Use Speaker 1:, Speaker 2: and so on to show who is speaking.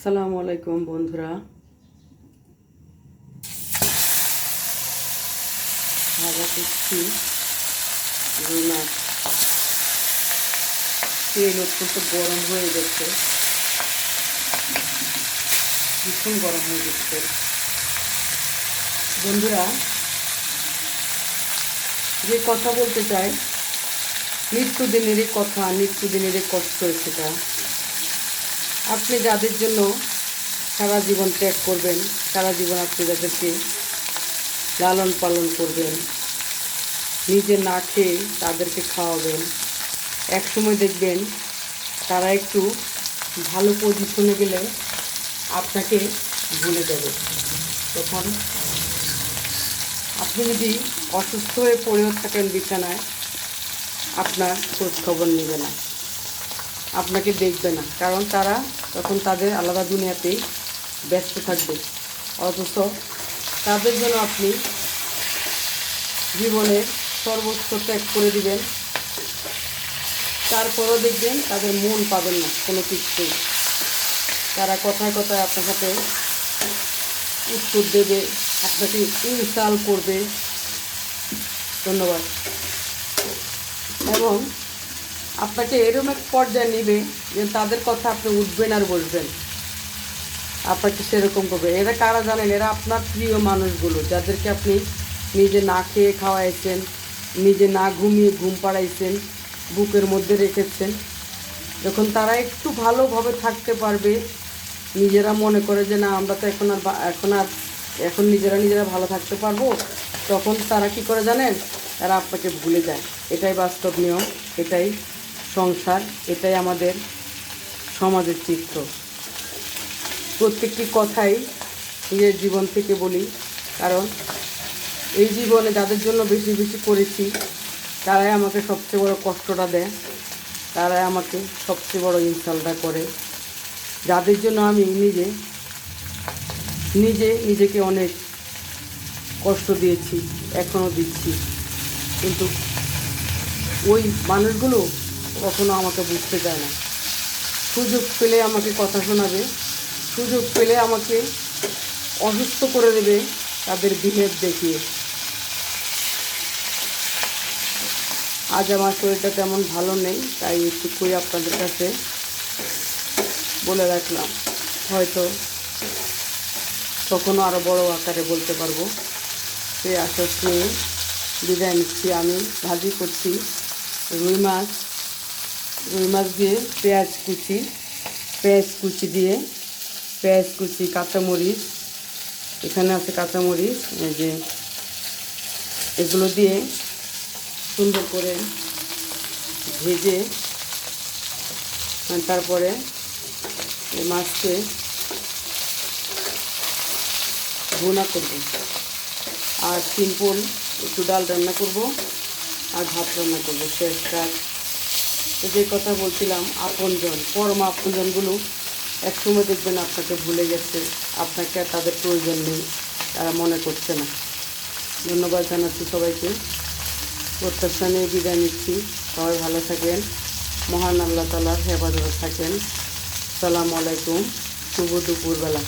Speaker 1: আসসালামু আলাইকুম বন্ধুরা। ভাজা করছি রুই মাছ। তেল অত্যন্ত গরম হয়ে গেছে, ভীষণ গরম হয়ে গেছে বন্ধুরা। যে কথা বলতে চাই, নিত্যদিনেরই কথা, নিত্যদিনেরই কষ্ট সেটা। আপনি যাদের জন্য সারা জীবন ত্যাগ করবেন, সারা জীবন আপনি যাদেরকে লালন পালন করবেন, নিজে না খেয়ে তাদেরকে খাওয়াবেন, এক সময় দেখবেন তারা একটু ভালো পজিশনে গেলে আপনাকে ভুলে যাবে। তখন আপনি যদি অসুস্থ হয়ে পড়েও থাকেন বিছানায়, আপনার খোঁজ খবর নেবে না, আপনাকে দেখবে না, কারণ তারা তখন তাদের আলাদা দুনিয়াতেই ব্যস্ত থাকবে। অথচ তাদের জন্য আপনি জীবনের সর্বোচ্চ ত্যাগ করে দিবেন, তারপরও দেখবেন তাদের মন পাবেন না কোনো কিছুতেই। তারা কথায় কথায় আপনার সাথে উত্তর দেবে, আপনাকে ইনসাল্ট করবে। ধন্যবাদ। এবং আপনাকে এরকম এক পর্যায়ে নেবে যে তাদের কথা আপনি উঠবেন আর বসবেন, আপনাকে সেরকম করবে। এরা কারা জানেন? এরা আপনার প্রিয় মানুষগুলো, যাদেরকে আপনি নিজে না খেয়ে খাওয়াইছেন, নিজে না ঘুমিয়ে ঘুম পাড়াইছেন, বুকের মধ্যে রেখেছেন। যখন তারা একটু ভালোভাবে থাকতে পারবে, নিজেরা মনে করে যে না আমরা তো এখন নিজেরা ভালো থাকতে পারবো, তখন তারা কি করে জানেন? তারা আপনাকে ভুলে যায়। এটাই বাস্তব নিয়ম, এটাই সংসার, এটাই আমাদের সমাজের চিত্র। প্রত্যেকটি কথাই নিজের জীবন থেকে বলি, কারণ এই জীবনে যাদের জন্য বেশি বেশি করেছি, তারাই আমাকে সবচেয়ে বড় কষ্টটা দেয়, তারাই আমাকে সবচেয়ে বড় ইনসাল্টটা করে। যাদের জন্য আমি নিজেকে অনেক কষ্ট দিয়েছি, এখনও দিচ্ছি, কিন্তু ওই মানুষগুলো কখনো আমাকে বুঝতে চায় না। সুযোগ পেলে আমাকে কথা শোনাবে, সুযোগ পেলে আমাকে অসুস্থ করে দেবে তাদের বিহেভ দেখিয়ে। আজ আমার শরীরটা তেমন ভালো নেই, তাই একটুকুই আপনাদের কাছে বলে রাখলাম। হয়তো কখনো আরও বড় আকারে বলতে পারবো। সেই আশ্বাস নিয়ে বিদায় নিচ্ছি। আমি ভাজি করছি রুই মাছ দিয়ে পেঁয়াজ কুচি, কাঁচামরিচ, এখানে আছে কাঁচামরিচ, এই যে এগুলো দিয়ে সুন্দর করে ভেজে তারপরে এই মাছকে ভুনা করব। আর সিম্পল একটু ডাল রান্না করব আর ভাত রান্না করব, শেষ কাজ। তো যে কথা বলছিলাম, আপনজন, পরম আপনজনগুলো একসময় দেখবেন আপনাকে ভুলে গেছে, আপনাকে আর তাদের প্রয়োজন নেই, তারা মনে করছে না। ধন্যবাদ জানাচ্ছি সবাইকে, প্রত্যাশা নিয়ে বিদায় নিচ্ছি। সবাই ভালো থাকেন, মহান আল্লাহ তাআলার হেফাজতে থাকেন। আসসালামু আলাইকুম, শুভ দুপুরবেলা।